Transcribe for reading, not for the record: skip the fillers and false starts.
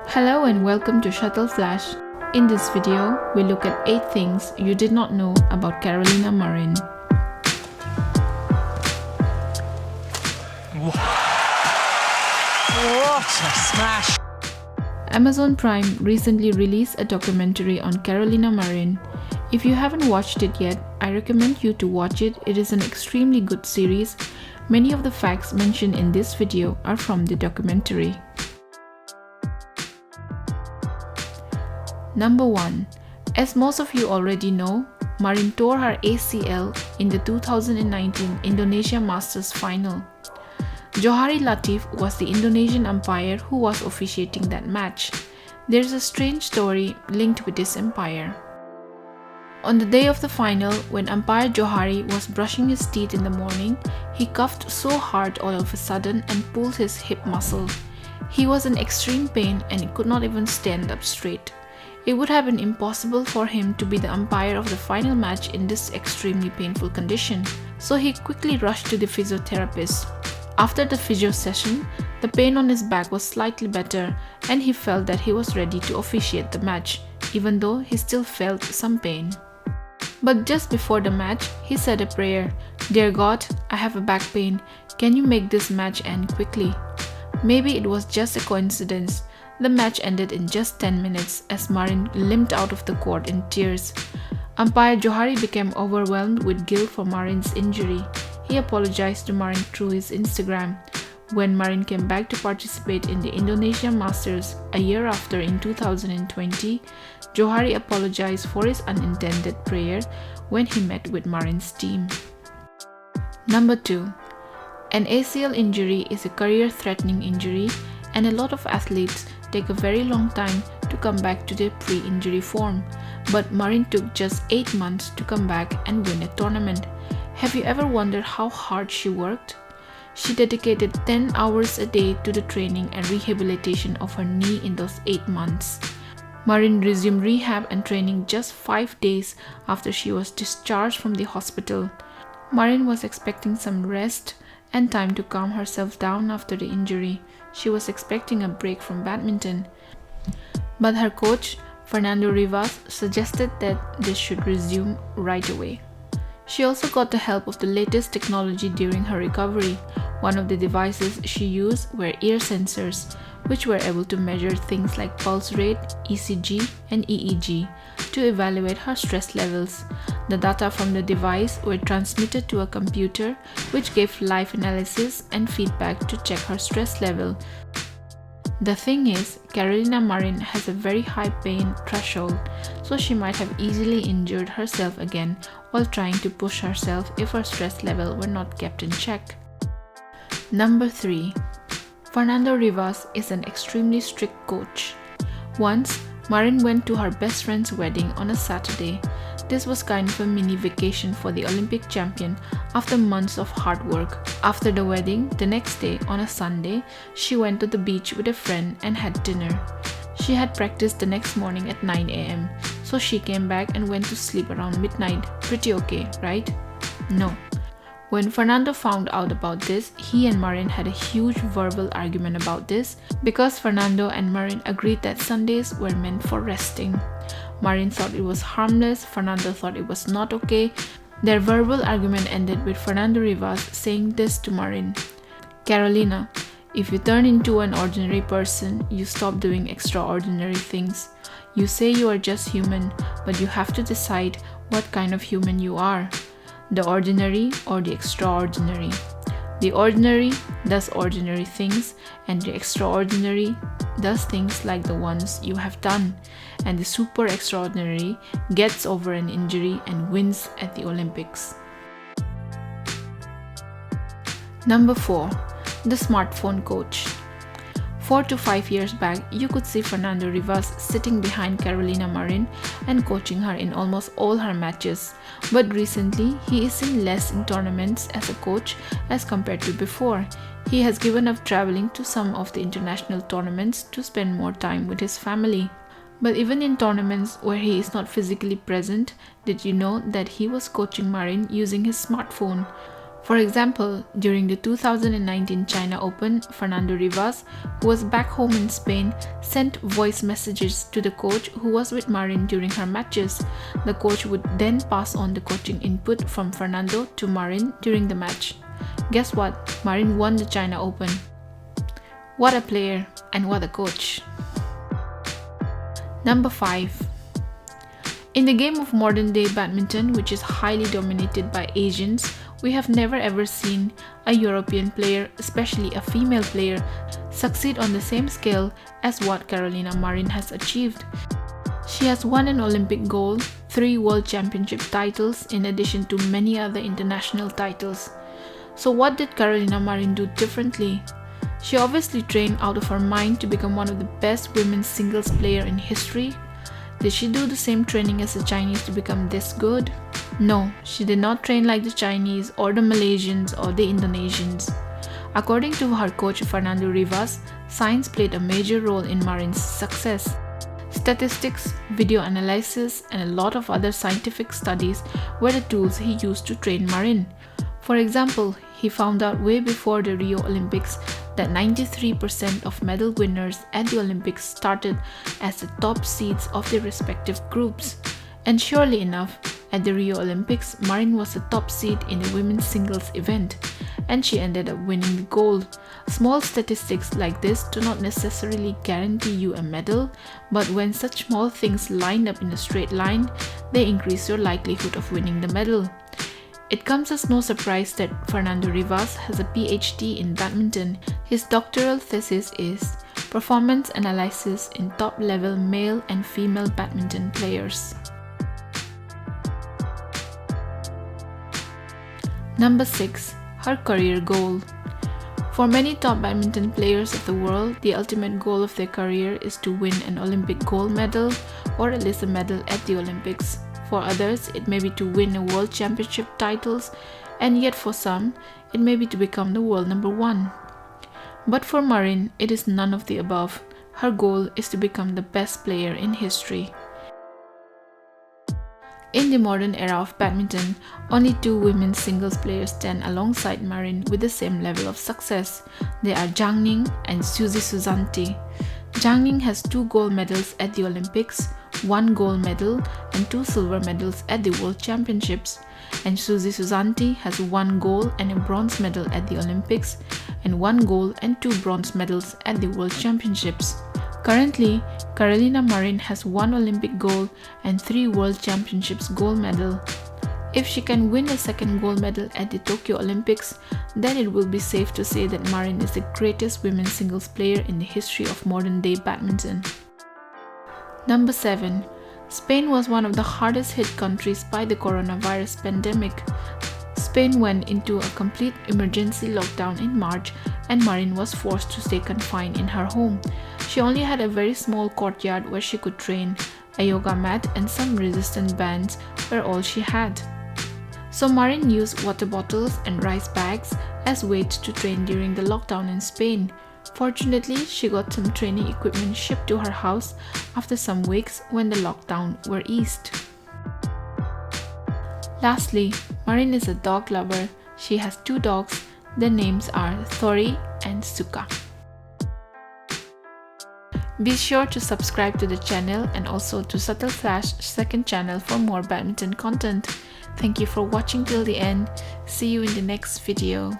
Hello and welcome to Shuttle Flash. In this video, we look at 8 things you did not know about Carolina Marin. What a smash! Amazon Prime recently released a documentary on Carolina Marin. If you haven't watched it yet, I recommend you to watch it. It is an extremely good series. Many of the facts mentioned in this video are from the documentary. Number 1. As most of you already know, Marin tore her ACL in the 2019 Indonesia Masters final. Johari Latif was the Indonesian umpire who was officiating that match. There's a strange story linked with this umpire. On the day of the final, when umpire Johari was brushing his teeth in the morning, he coughed so hard all of a sudden and pulled his hip muscle. He was in extreme pain and he could not even stand up straight. It would have been impossible for him to be the umpire of the final match in this extremely painful condition, so he quickly rushed to the physiotherapist. After the physio session, the pain on his back was slightly better and he felt that he was ready to officiate the match, even though he still felt some pain. But just before the match, he said a prayer, "Dear God, I have a back pain. Can you make this match end quickly?" Maybe it was just a coincidence. The match ended in just 10 minutes as Marin limped out of the court in tears. Umpire Johari became overwhelmed with guilt for Marin's injury. He apologized to Marin through his Instagram. When Marin came back to participate in the Indonesia Masters a year after in 2020, Johari apologized for his unintended prayer when he met with Marin's team. Number 2. An ACL injury is a career-threatening injury, and a lot of athletes take a very long time to come back to their pre-injury form. But Marin took just 8 months to come back and win a tournament. Have you ever wondered how hard she worked? She dedicated 10 hours a day to the training and rehabilitation of her knee in those 8 months. Marin resumed rehab and training just 5 days after she was discharged from the hospital. Marin was expecting some rest and time to calm herself down after the injury. She was expecting a break from badminton. But her coach, Fernando Rivas, suggested that this should resume right away. She also got the help of the latest technology during her recovery. One of the devices she used were ear sensors, which were able to measure things like pulse rate, ECG, and EEG to evaluate her stress levels. The data from the device were transmitted to a computer, which gave live analysis and feedback to check her stress level. The thing is, Carolina Marin has a very high pain threshold, so she might have easily injured herself again while trying to push herself if her stress level were not kept in check. Number 3. Fernando Rivas is an extremely strict coach. Once, Marin went to her best friend's wedding on a Saturday. This was kind of a mini vacation for the Olympic champion after months of hard work. After the wedding, the next day, on a Sunday, she went to the beach with a friend and had dinner. She had practice the next morning at 9 a.m., so she came back and went to sleep around midnight. Pretty okay, right? No. When Fernando found out about this, he and Marin had a huge verbal argument about this because Fernando and Marin agreed that Sundays were meant for resting. Marin thought it was harmless, Fernando thought it was not okay. Their verbal argument ended with Fernando Rivas saying this to Marin: "Carolina, if you turn into an ordinary person, you stop doing extraordinary things. You say you are just human, but you have to decide what kind of human you are. The ordinary or the extraordinary. The ordinary does ordinary things, and the extraordinary does things like the ones you have done, and the super extraordinary gets over an injury and wins at the Olympics." Number 4. The smartphone coach. 4 to 5 years back, you could see Fernando Rivas sitting behind Carolina Marin and coaching her in almost all her matches. But recently, he is seen less in tournaments as a coach as compared to before. He has given up traveling to some of the international tournaments to spend more time with his family. But even in tournaments where he is not physically present, did you know that he was coaching Marin using his smartphone? For example, during the 2019 China Open, Fernando Rivas, who was back home in Spain, sent voice messages to the coach who was with Marin during her matches. The coach would then pass on the coaching input from Fernando to Marin during the match. Guess what? Marin won the China Open. What a player and what a coach. Number 5. In the game of modern day badminton, which is highly dominated by Asians, we have never ever seen a European player, especially a female player, succeed on the same scale as what Carolina Marin has achieved. She has won an Olympic gold, 3 World Championship titles, in addition to many other international titles. So what did Carolina Marin do differently? She obviously trained out of her mind to become one of the best women's singles player in history. Did she do the same training as the Chinese to become this good? No, she did not train like the Chinese or the Malaysians or the Indonesians. According to her coach Fernando Rivas, science played a major role in Marin's success. Statistics, video analysis, and a lot of other scientific studies were the tools he used to train Marin. For example, he found out way before the Rio Olympics that 93% of medal winners at the Olympics started as the top seeds of their respective groups. And surely enough, at the Rio Olympics, Marin was the top seed in the women's singles event, and she ended up winning the gold. Small statistics like this do not necessarily guarantee you a medal, but when such small things line up in a straight line, they increase your likelihood of winning the medal. It comes as no surprise that Fernando Rivas has a PhD in badminton. His doctoral thesis is Performance Analysis in Top-Level Male and Female Badminton Players. Number 6. Her career goal. For many top badminton players of the world, the ultimate goal of their career is to win an Olympic gold medal or at least a medal at the Olympics. For others, it may be to win a world championship titles, and yet for some, it may be to become the world number 1. But for Marin, it is none of the above. Her goal is to become the best player in history. In the modern era of badminton, only 2 women's singles players stand alongside Marin with the same level of success. They are Zhang Ning and Suzy Susanti. Zhang Ning has 2 gold medals at the Olympics, 1 gold medal and 2 silver medals at the World Championships, and Suzy Susanti has 1 gold and a bronze medal at the Olympics and 1 gold and 2 bronze medals at the World Championships. Currently, Carolina Marin has 1 Olympic gold and 3 World Championships gold medal. If she can win a second gold medal at the Tokyo Olympics, then it will be safe to say that Marin is the greatest women's singles player in the history of modern-day badminton. Number 7. Spain was one of the hardest hit countries by the coronavirus pandemic. Spain went into a complete emergency lockdown in March, and Marin was forced to stay confined in her home. She only had a very small courtyard where she could train. A yoga mat and some resistance bands were all she had. So Marin used water bottles and rice bags as weights to train during the lockdown in Spain. Fortunately, she got some training equipment shipped to her house after some weeks when the lockdown were eased. Lastly, Marin is a dog lover. She has 2 dogs. Their names are Thori and Suka. Be sure to subscribe to the channel and also to Shuttle/second channel for more badminton content. Thank you for watching till the end. See you in the next video.